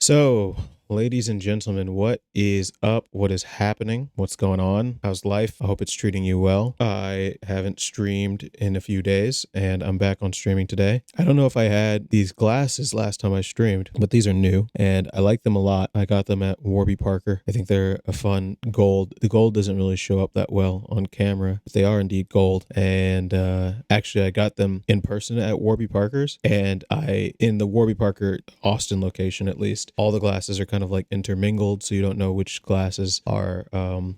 So, ladies and gentlemen, what is up? What is happening? What's going on? How's life? I hope it's treating you well. I haven't streamed in a few days and I'm back on streaming today. I don't know if I had these glasses last time I streamed, but these are new and I like them a lot. I got them at Warby Parker. I think they're a fun gold. The gold doesn't really show up that well on camera, but they are indeed gold. And actually, I got them in person at Warby Parker's, and in the Warby Parker Austin location at least, all the glasses are kind of like intermingled, so you don't know which glasses are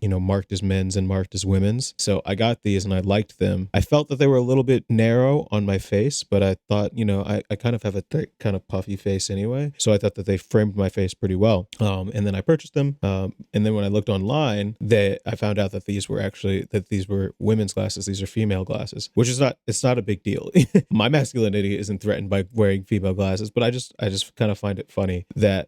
marked as men's and marked as women's. So I got these and I liked them. I felt that they were a little bit narrow on my face, but I thought, I kind of have a thick, kind of puffy face anyway, so I thought that they framed my face pretty well. And then I purchased them, and then when I looked online, I found out that these were women's glasses. These are female glasses, which is not a big deal. My masculinity isn't threatened by wearing female glasses, but I just kind of find it funny that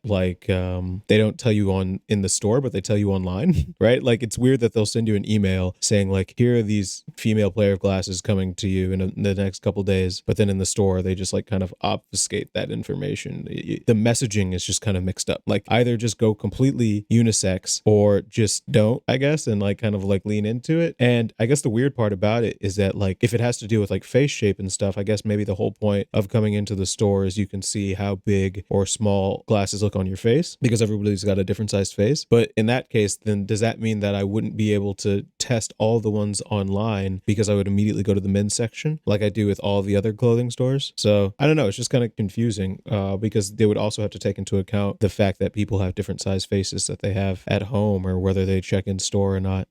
they don't tell you in the store, but they tell you online, right? Like, it's weird that they'll send you an email saying like, here are these female pair of glasses coming to you in the next couple days, but then in the store they just like kind of obfuscate that information. The messaging is just kind of mixed up. Like, either just go completely unisex or just don't, I guess, and like kind of like lean into it. And I guess the weird part about it is that like, if it has to do with like face shape and stuff, I guess maybe the whole point of coming into the store is you can see how big or small glasses look on your face, because everybody's got a different sized face. But in that case, then does that mean that I wouldn't be able to test all the ones online because I would immediately go to the men's section like I do with all the other clothing stores? So I don't know, it's just kind of confusing, because they would also have to take into account the fact that people have different size faces that they have at home, or whether they check in store or not.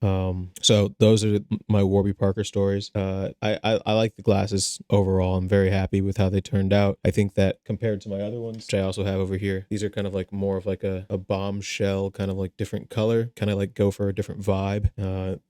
So those are my Warby Parker stories. I like the glasses overall. I'm very happy with how they turned out. I think that compared to my other ones, which I also have over here, these are kind of like more of like a bombshell, kind of like different color, kind of like go for a different vibe.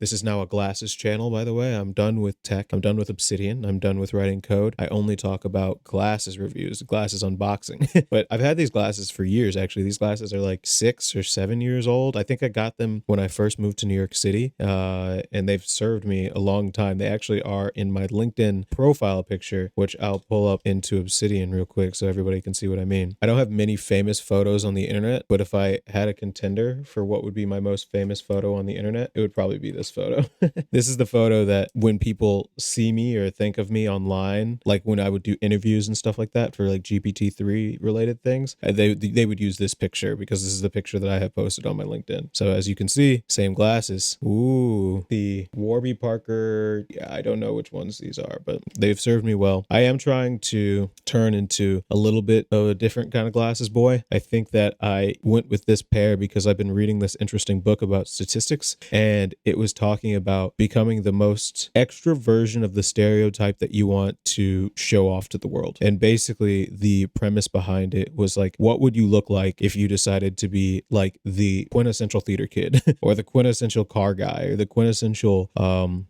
This is now a glasses channel, by the way. I'm done with tech. I'm done with Obsidian. I'm done with writing code. I only talk about glasses reviews, glasses unboxing. But I've had these glasses for years, actually. These glasses are like 6 or 7 years old. I think I got them when I first moved to New York City, and they've served me a long time. They actually are in my LinkedIn profile picture, which I'll pull up into Obsidian real quick so everybody can see what I mean. I don't have many famous photos on the internet, but if I had a contender for what would be my most famous photo on the internet, it would probably be this photo. This is the photo that when people see me or think of me online, like when I would do interviews and stuff like that for like GPT-3 related things, they would use this picture because this is the picture that I have posted on my LinkedIn. So as you can see, same glasses. Ooh, the Warby Parker. Yeah, I don't know which ones these are, but they've served me well. I am trying to turn into a little bit of a different kind of glasses boy. I think that I went with this pair because I've been reading this interesting book about statistics, and it was talking about becoming the most extra version of the stereotype that you want to show off to the world. And basically the premise behind it was like, what would you look like if you decided to be like the quintessential theater kid or the quintessential car guy or the quintessential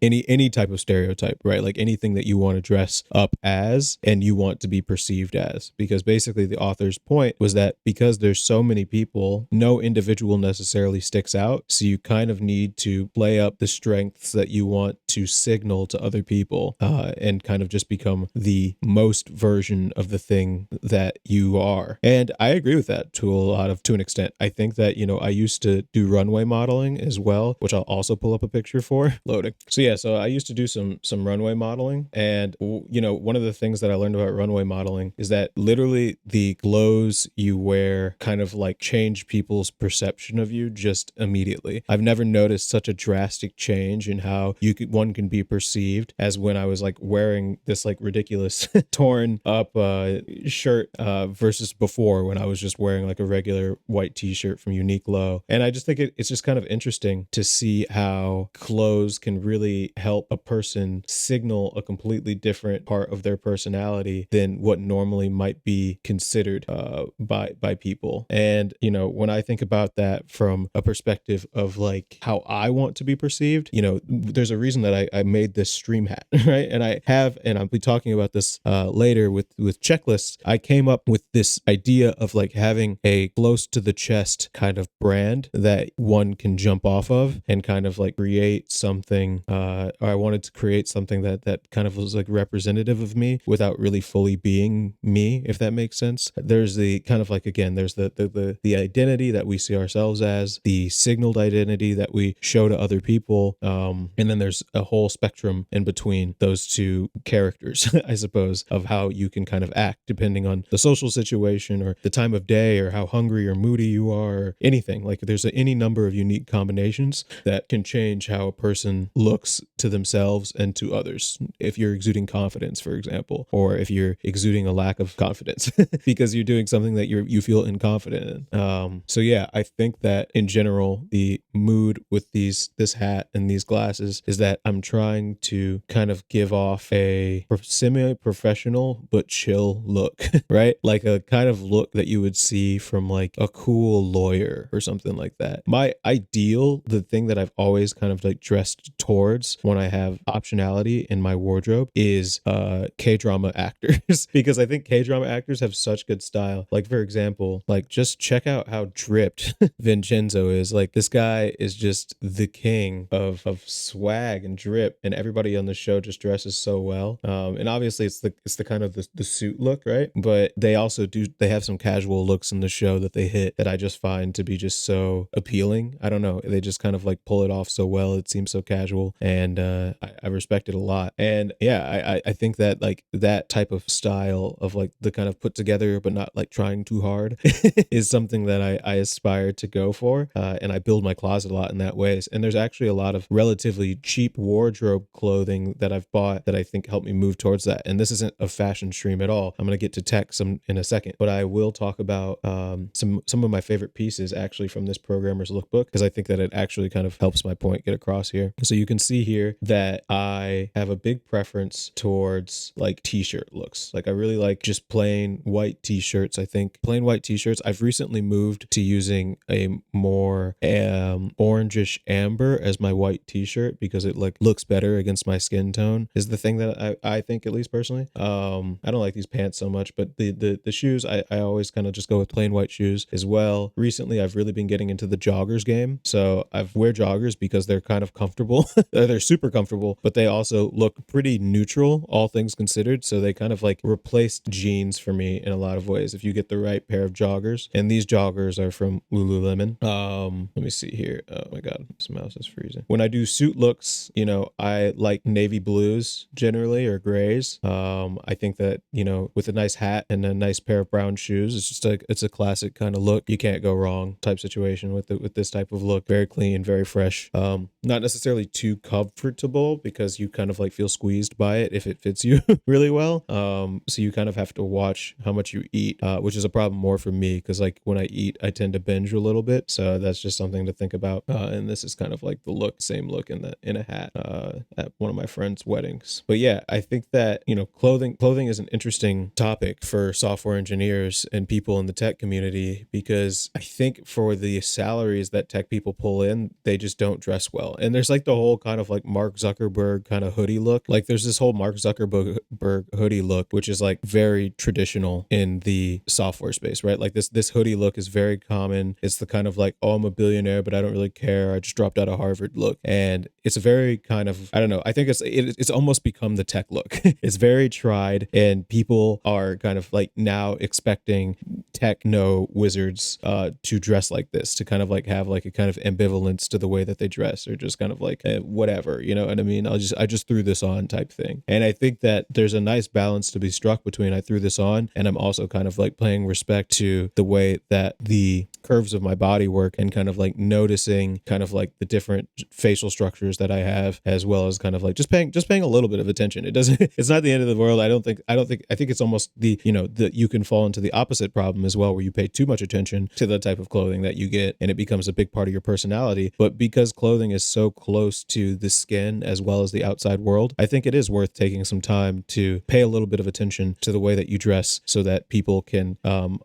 any type of stereotype, right? Like anything that you want to dress up as and you want to be perceived as. Because basically the author's point was that because there's so many people, no individual necessarily sticks out, so you kind of need to play up the strengths that you want to signal to other people, and kind of just become the most version of the thing that you are. And I agree with that to an extent. I think that, I used to do runway modeling as well, which I'll also pull up a picture for. Loading. So I used to do some runway modeling, and one of the things that I learned about runway modeling is that literally the clothes you wear kind of like change people's perception of you just immediately. I've never noticed such a drastic change in how one can be perceived as when I was like wearing this like ridiculous torn up shirt versus before when I was just wearing like a regular white t-shirt from Uniqlo. And I just think it's just kind of interesting to see how clothes can really help a person signal a completely different part of their personality than what normally might be considered by people. And when I think about that from a perspective of like how I want to be perceived, there's a reason that I made this stream hat, right? And I'll be talking about this later with checklists. I came up with this idea of like having a close to the chest kind of brand that one can jump off of and kind of like create something, or I wanted to create something that kind of was like representative of me without really fully being me, if that makes sense. There's the kind of like, again, there's the the identity that we see ourselves as, the signaled identity that we show to other people, and then there's a whole spectrum in between those two characters, I suppose, of how you can kind of act depending on the social situation or the time of day or how hungry or moody you are, or anything. Like there's any number of unique combinations that can change how a person looks to themselves and to others. If you're exuding confidence, for example, or if you're exuding a lack of confidence because you're doing something that you feel inconfident in. So yeah, I think that in general, the mood with this hat and these glasses is that I'm trying to kind of give off a semi-professional but chill look, right? Like a kind of look that you would see from like a cool lawyer or something like that. My ideal, the thing that I've always kind of like dressed towards when I have optionality in my wardrobe is K-drama actors because I think K-drama actors have such good style. Like for example, like just check out how dripped Vincenzo is. Like this guy is just the king of swag and drip, and everybody on the show just dresses so well. And obviously it's the kind of the suit look, right? But they also they have some casual looks in the show that they hit that I just find to be just so appealing. I don't know, they just kind of like pull it off so well. It seems so casual, and I respect it a lot. And yeah, I think that like that type of style of like the kind of put together but not like trying too hard is something that I aspire to go for, and I build my closet a lot in that ways. And there's actually a lot of relatively cheap wardrobe clothing that I've bought that I think helped me move towards that. And this isn't a fashion stream at all. I'm going to get to tech some in a second, but I will talk about some of my favorite pieces actually from this programmer's lookbook, because I think that it actually kind of helps my point get across here. So you can see here that I have a big preference towards like t-shirt looks. Like I really like just plain white t-shirts. I think plain white t-shirts. I've recently moved to using a more orangish amber as my white t-shirt because it like looks better against my skin tone, is the thing that I think, at least personally. I don't like these pants so much, but the shoes, I always kind of just go with plain white shoes as well. Recently I've really been getting into the joggers game, so I wear joggers because they're kind of comfortable. They're super comfortable, but they also look pretty neutral, all things considered. So they kind of like replaced jeans for me in a lot of ways if you get the right pair of joggers. And these joggers are from Lululemon. Let me see here. Oh my god, this mouse is freezing. When I do suit looks, you know, I like navy blues generally, or grays. I think that, you know, with a nice hat and a nice pair of brown shoes, it's just like, it's a classic kind of look. You can't go wrong type situation with this type of look. Very clean, very fresh. Not necessarily too comfortable because you kind of like feel squeezed by it if it fits you really well. So you kind of have to watch how much you eat, which is a problem more for me because like when I eat, I tend to binge a little bit. So that's just something to think about. And this is kind of like the same look in a hat at one of my friends' weddings. But yeah, I think that, you know, clothing is an interesting topic for software engineers and people in the tech community, because I think for the salaries that tech people pull in, they just don't dress well. And there's like the whole kind of like Mark Zuckerberg kind of hoodie look. Like there's this whole Mark Zuckerberg hoodie look, which is like very traditional in the software space, right? Like this hoodie look is very common. It's the kind of like, oh, I'm a billionaire, but I don't really care. I just dropped out of Harvard look. And it's a very kind of, I don't know, I think it's almost become the tech look. It's very tried, and people are kind of like now expecting techno wizards to dress like this, to kind of like have like a kind of ambivalence to the way that they dress, or just kind of like whatever, you know what I mean? I just threw this on type thing. And I think that there's a nice balance to be struck between I threw this on and I'm also kind of like paying respect to the way that the curves of my body work, and kind of like noticing kind of like the different facial structures that I have, as well as kind of like just paying a little bit of attention. It's not the end of the world. I think it's almost the, you know, that you can fall into the opposite problem as well, where you pay too much attention to the type of clothing that you get and it becomes a big part of your personality. But because clothing is so close to the skin as well as the outside world, I think it is worth taking some time to pay a little bit of attention to the way that you dress, so that people can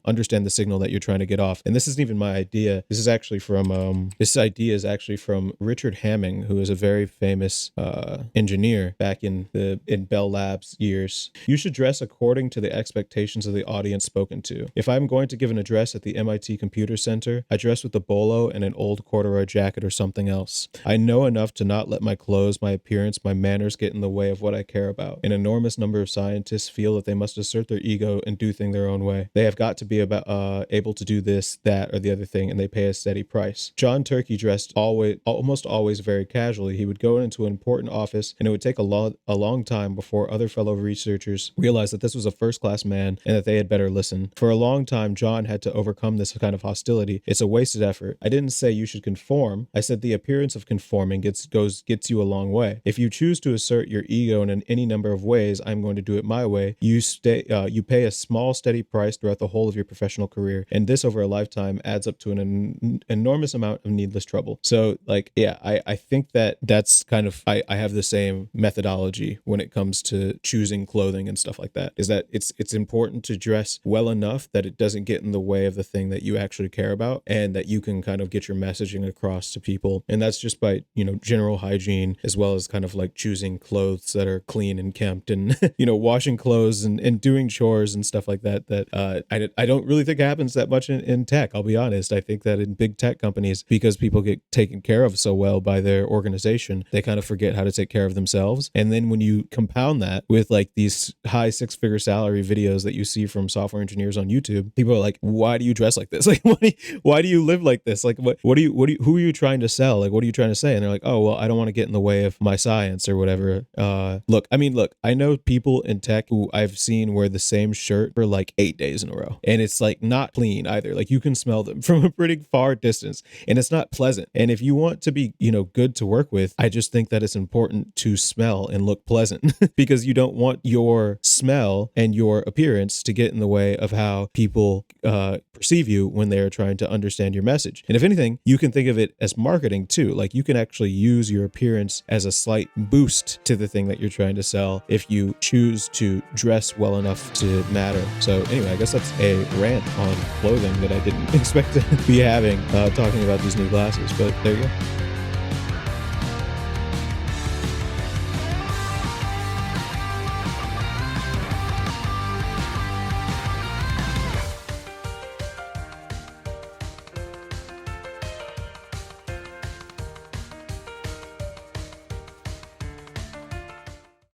understand the signal that you're trying to get off. And this isn't even my idea. This idea is actually from Richard Hamming, who is a very famous engineer back in Bell Labs years. You should dress according to the expectations of the audience spoken to. If I'm going to give an address at the MIT Computer Center, I dress with a bolo and an old corduroy jacket or something else. I know enough to not let my clothes, my appearance, my manners get in the way of what I care about. An enormous number of scientists feel that they must assert their ego and do things their own way. They have got to be able to to do this, that, or the other thing, and they pay a steady price. John Turkey dressed almost always very casually. He would go into an important office, and it would take a long time before other fellow researchers realized that this was a first-class man and that they had better listen. For a long time, John had to overcome this kind of hostility. It's a wasted effort. I didn't say you should conform. I said the appearance of conforming gets you a long way. If you choose to assert your ego in any number of ways, I'm going to do it my way. You pay a small, steady price throughout the whole of your professional career, and this over a lifetime adds up to an enormous amount of needless trouble. So, like, yeah, I think that's kind of, I have the same methodology when it comes to choosing clothing and stuff like that, is that it's important to dress well enough that it doesn't get in the way of the thing that you actually care about, and that you can kind of get your messaging across to people. And that's just by, general hygiene, as well as kind of like choosing clothes that are clean and kempt, and, washing clothes and doing chores and stuff like that, I don't really think happens that much in tech. I'll be honest. I think that in big tech companies, because people get taken care of so well by their organization, they kind of forget how to take care of themselves. And then when you compound that with like these high 6-figure salary videos that you see from software engineers on YouTube, people are like, why do you dress like this? Like, why do you live like this? Like, who are you trying to sell? Like, what are you trying to say? And they're like, oh, well, I don't want to get in the way of my science or whatever. Look, I know people in tech who I've seen wear the same shirt for like 8 days in a row, and it's like not clean either. Like, you can smell them from a pretty far distance, and it's not pleasant. And if you want to be, good to work with, I just think that it's important to smell and look pleasant because you don't want your smell and your appearance to get in the way of how people perceive you when they're trying to understand your message. And if anything, you can think of it as marketing too. Like, you can actually use your appearance as a slight boost to the thing that you're trying to sell if you choose to dress well enough to matter. So anyway, I guess that's a rant on clothing that I didn't expect to be having, talking about these new glasses, but there you go.